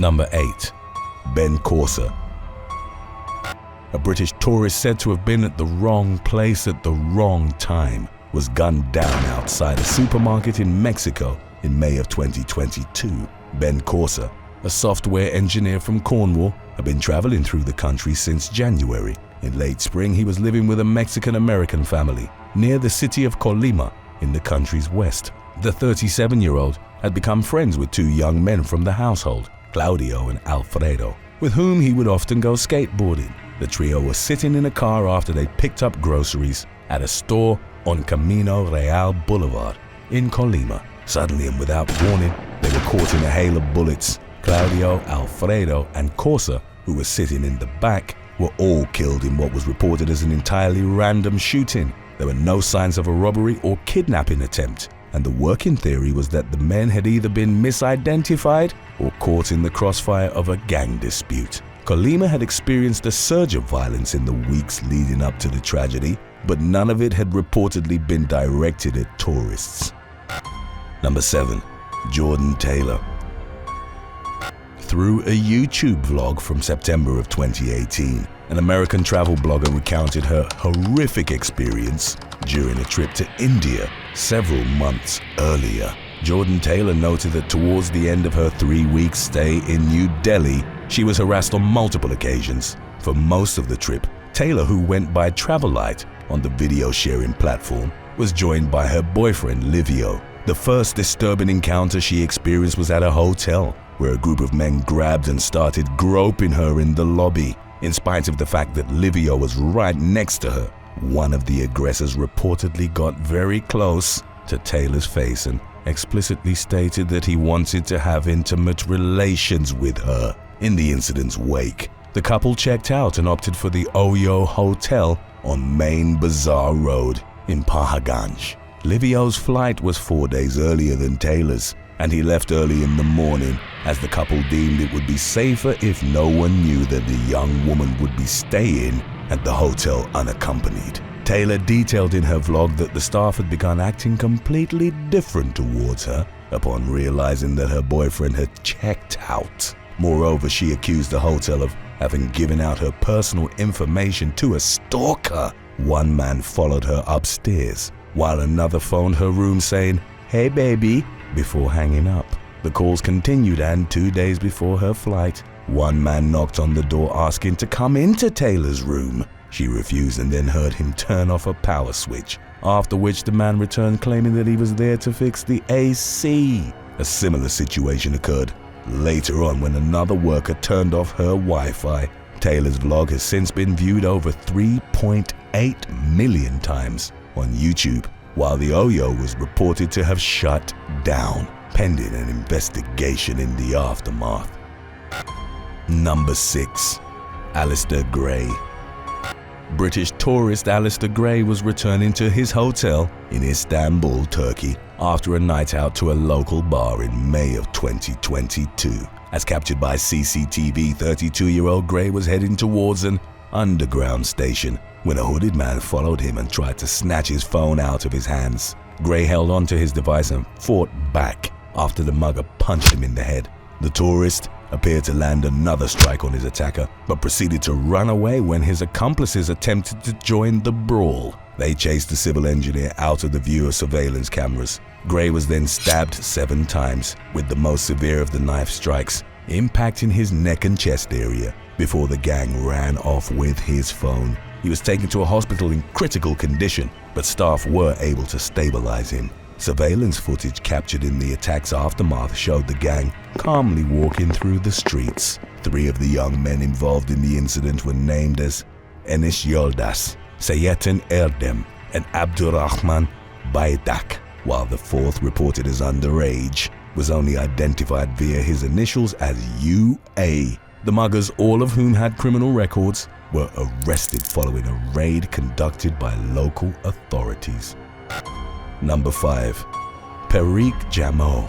Number 8. Ben Corsa. A British tourist said to have been at the wrong place at the wrong time was gunned down outside a supermarket in Mexico in May of 2022. Ben Corsa, a software engineer from Cornwall, had been traveling through the country since January. In late spring, he was living with a Mexican-American family near the city of Colima in the country's west. The 37-year-old had become friends with 2 young men from the household, Claudio and Alfredo, with whom he would often go skateboarding. The trio was sitting in a car after they picked up groceries at a store on Camino Real Boulevard in Colima. Suddenly and without warning, they were caught in a hail of bullets. Claudio, Alfredo, and Corsa, who was sitting in the back, were all killed in what was reported as an entirely random shooting. There were no signs of a robbery or kidnapping attempt, and the working theory was that the men had either been misidentified or caught in the crossfire of a gang dispute. Colima had experienced a surge of violence in the weeks leading up to the tragedy, but none of it had reportedly been directed at tourists. Number 7. Jordan Taylor. Through a YouTube vlog from September of 2018, an American travel blogger recounted her horrific experience during a trip to India several months earlier. Jordan Taylor noted that towards the end of her 3-week stay in New Delhi, she was harassed on multiple occasions. For most of the trip, Taylor, who went by Travelite on the video sharing platform, was joined by her boyfriend Livio. The first disturbing encounter she experienced was at a hotel, where a group of men grabbed and started groping her in the lobby. In spite of the fact that Livio was right next to her, one of the aggressors reportedly got very close to Taylor's face and explicitly stated that he wanted to have intimate relations with her. In the incident's wake, the couple checked out and opted for the Oyo Hotel on Main Bazaar Road in Paharganj. Livio's flight was 4 days earlier than Taylor's, and he left early in the morning as the couple deemed it would be safer if no one knew that the young woman would be staying at the hotel unaccompanied. Taylor detailed in her vlog that the staff had begun acting completely different towards her upon realizing that her boyfriend had checked out. Moreover, she accused the hotel of having given out her personal information to a stalker. One man followed her upstairs, while another phoned her room saying, "Hey baby," before hanging up. The calls continued, and 2 days before her flight, one man knocked on the door asking to come into Taylor's room. She refused and then heard him turn off a power switch, after which the man returned claiming that he was there to fix the AC. A similar situation occurred later on when another worker turned off her Wi-Fi. Taylor's vlog has since been viewed over 3.8 million times on YouTube, while the Oyo was reported to have shut down, pending an investigation in the aftermath. Number 6. Alistair Gray. British tourist Alistair Gray was returning to his hotel in Istanbul, Turkey, after a night out to a local bar in May of 2022. As captured by CCTV, 32-year-old Gray was heading towards an underground station when a hooded man followed him and tried to snatch his phone out of his hands. Gray held onto his device and fought back after the mugger punched him in the head. The tourist appeared to land another strike on his attacker, but proceeded to run away when his accomplices attempted to join the brawl. They chased the civil engineer out of the view of surveillance cameras. Gray was then stabbed 7 times, with the most severe of the knife strikes impacting his neck and chest area, before the gang ran off with his phone. He was taken to a hospital in critical condition, but staff were able to stabilize him. Surveillance footage captured in the attack's aftermath showed the gang calmly walking through the streets. 3 of the young men involved in the incident were named as Enis Yoldas, Seyettin Erdem, and Abdurrahman Baydak, while the 4th, reported as underage, was only identified via his initials as UA. The muggers, all of whom had criminal records, were arrested following a raid conducted by local authorities. Number 5. Perique Jamo.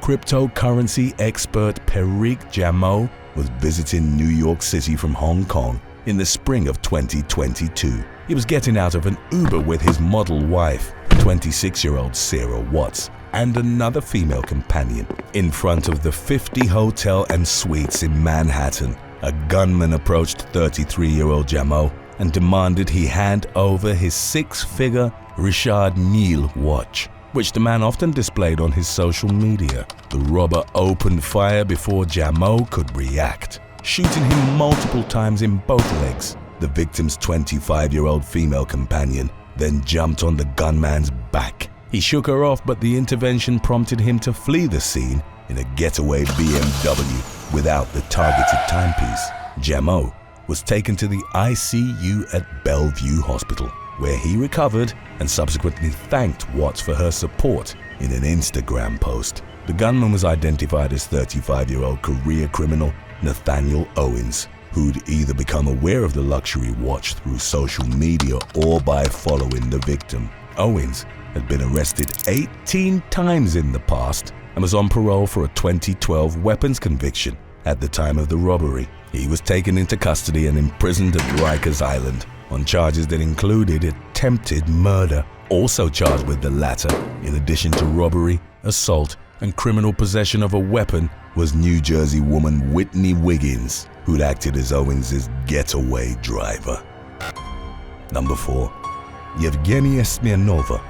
Cryptocurrency expert Perique Jamo was visiting New York City from Hong Kong in the spring of 2022. He was getting out of an Uber with his model wife, 26-year-old Sarah Watts, and another female companion. In front of the 50 Hotel and Suites in Manhattan, a gunman approached 33-year-old Jameau and demanded he hand over his six-figure Richard Mille watch, which the man often displayed on his social media. The robber opened fire before Jameau could react, shooting him multiple times in both legs. The victim's 25-year-old female companion then jumped on the gunman's back. He shook her off, but the intervention prompted him to flee the scene in a getaway BMW without the targeted timepiece. Jameau was taken to the ICU at Bellevue Hospital, where he recovered and subsequently thanked Watts for her support in an Instagram post. The gunman was identified as 35-year-old career criminal Nathaniel Owens, who'd either become aware of the luxury watch through social media or by following the victim. Owens had been arrested 18 times in the past and was on parole for a 2012 weapons conviction at the time of the robbery. He was taken into custody and imprisoned at Rikers Island on charges that included attempted murder. Also charged with the latter, in addition to robbery, assault, and criminal possession of a weapon, was New Jersey woman Whitney Wiggins, who'd acted as Owens' getaway driver. Number 4. Yevgenia Smirnova.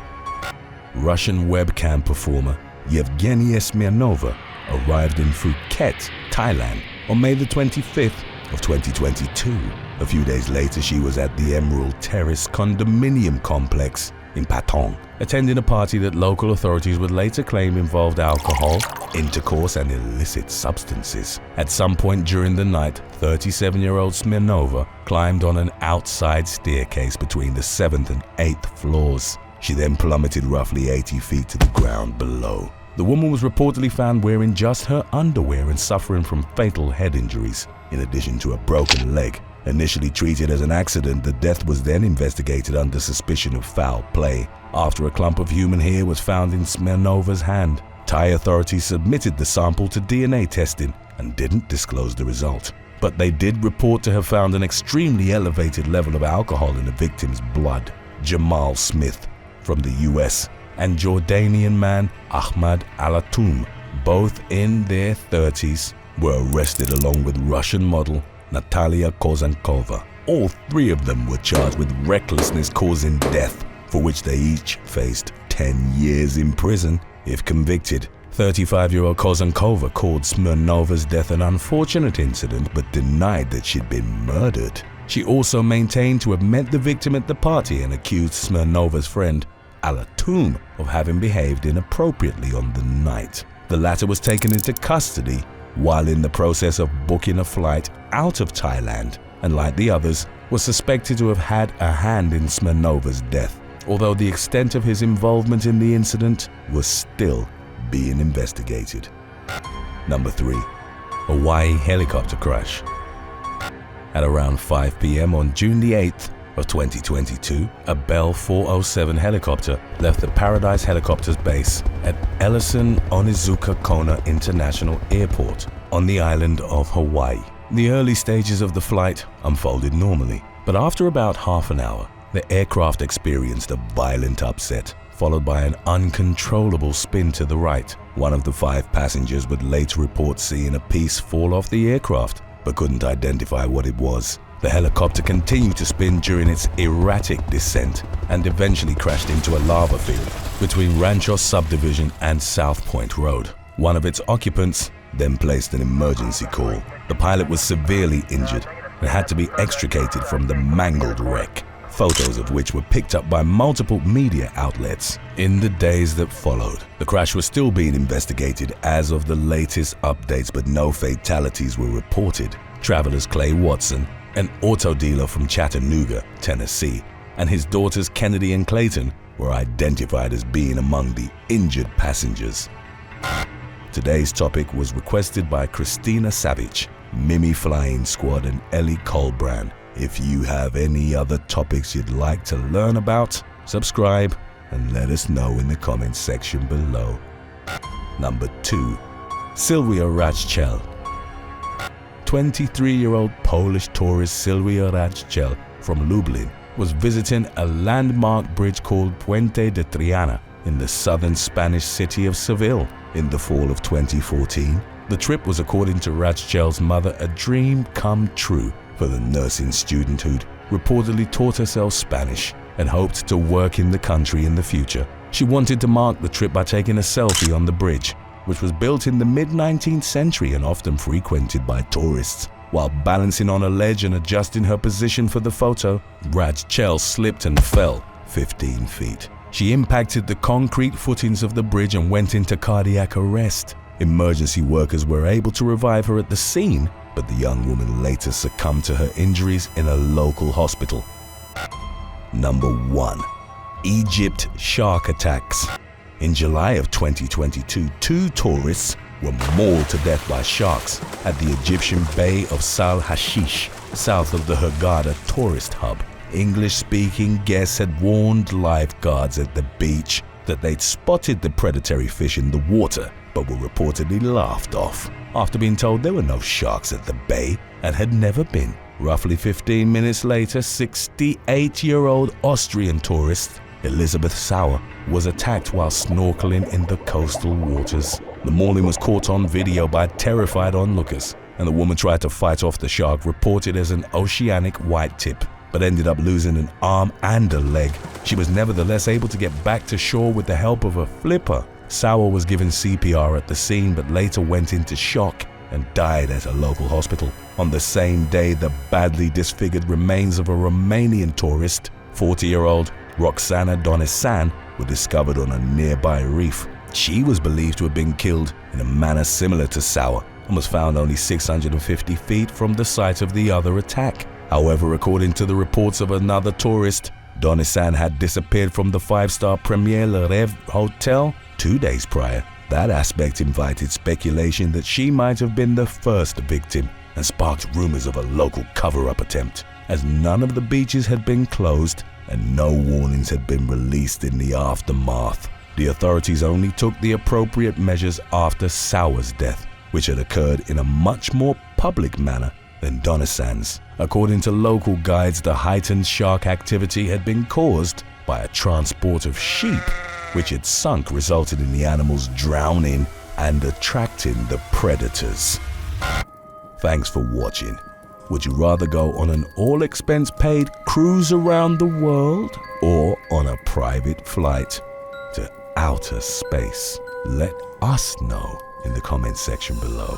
Russian webcam performer Yevgenia Smirnova arrived in Phuket, Thailand on May the 25th of 2022. A few days later, she was at the Emerald Terrace condominium complex in Patong, attending a party that local authorities would later claim involved alcohol, intercourse, and illicit substances. At some point during the night, 37-year-old Smirnova climbed on an outside staircase between the 7th and 8th floors. She then plummeted roughly 80 feet to the ground below. The woman was reportedly found wearing just her underwear and suffering from fatal head injuries, in addition to a broken leg. Initially treated as an accident, the death was then investigated under suspicion of foul play after a clump of human hair was found in Smirnova's hand. Thai authorities submitted the sample to DNA testing and didn't disclose the result, but they did report to have found an extremely elevated level of alcohol in the victim's blood. Jamal Smith from the US and Jordanian man Ahmad Alatoum, both in their 30s, were arrested along with Russian model Natalia Kozankova. All three of them were charged with recklessness causing death, for which they each faced 10 years in prison if convicted. 35-year-old Kozankova called Smirnova's death an unfortunate incident but denied that she'd been murdered. She also maintained to have met the victim at the party and accused Smirnova's friend Alatoum of having behaved inappropriately on the night. The latter was taken into custody while in the process of booking a flight out of Thailand, and like the others, was suspected to have had a hand in Smirnova's death, although the extent of his involvement in the incident was still being investigated. Number 3. Hawaii helicopter crash. At around 5 p.m. on June the 8th of 2022, a Bell 407 helicopter left the Paradise Helicopters base at Ellison Onizuka Kona International Airport on the island of Hawaii. The early stages of the flight unfolded normally, but after about half an hour, the aircraft experienced a violent upset, followed by an uncontrollable spin to the right. One of the 5 passengers would later report seeing a piece fall off the aircraft, but couldn't identify what it was. The helicopter continued to spin during its erratic descent and eventually crashed into a lava field between Rancho Subdivision and South Point Road. One of its occupants then placed an emergency call. The pilot was severely injured and had to be extricated from the mangled wreck, photos of which were picked up by multiple media outlets. In the days that followed, the crash was still being investigated as of the latest updates, but no fatalities were reported. Travelers Clay Watson, an auto dealer from Chattanooga, Tennessee, and his daughters Kennedy and Clayton were identified as being among the injured passengers. Today's topic was requested by Christina Savage, Mimi Flying Squad, and Ellie Colbrand. If you have any other topics you'd like to learn about, subscribe and let us know in the comments section below. Number 2. Sylwia Radź-Ciel. 23-year-old Polish tourist Sylwia Radź-Ciel from Lublin was visiting a landmark bridge called Puente de Triana in the southern Spanish city of Seville in the fall of 2014. The trip was, according to Rachel's mother, a dream come true for the nursing student who'd reportedly taught herself Spanish and hoped to work in the country in the future. She wanted to mark the trip by taking a selfie on the bridge, which was built in the mid-19th century and often frequented by tourists. While balancing on a ledge and adjusting her position for the photo, Rachel slipped and fell 15 feet. She impacted the concrete footings of the bridge and went into cardiac arrest. Emergency workers were able to revive her at the scene, but the young woman later succumbed to her injuries in a local hospital. Number 1. Egypt shark attacks. In July of 2022, 2 tourists were mauled to death by sharks at the Egyptian Bay of Sal Hashish, south of the Hurghada tourist hub. English-speaking guests had warned lifeguards at the beach that they'd spotted the predatory fish in the water, but were reportedly laughed off after being told there were no sharks at the bay and had never been. Roughly 15 minutes later, 68-year-old Austrian tourist Elizabeth Sauer was attacked while snorkeling in the coastal waters. The mauling was caught on video by terrified onlookers, and the woman tried to fight off the shark, reported as an oceanic white tip, but ended up losing an arm and a leg. She was nevertheless able to get back to shore with the help of a flipper. Sauer was given CPR at the scene, but later went into shock and died at a local hospital. On the same day, the badly disfigured remains of a Romanian tourist, 40-year-old Roxana Donesan, were discovered on a nearby reef. She was believed to have been killed in a manner similar to Sauer and was found only 650 feet from the site of the other attack. However, according to the reports of another tourist, Donesan had disappeared from the 5-star Premier Le Rêve Hotel 2 days prior. That aspect invited speculation that she might have been the first victim and sparked rumors of a local cover-up attempt, as none of the beaches had been closed and no warnings had been released in the aftermath. The authorities only took the appropriate measures after Sauer's death, which had occurred in a much more public manner than Donesan's. According to local guides, the heightened shark activity had been caused by a transport of sheep, which had sunk, resulting in the animals drowning and attracting the predators. Thanks for watching. Would you rather go on an all-expense-paid cruise around the world or on a private flight to outer space? Let us know in the comment section below.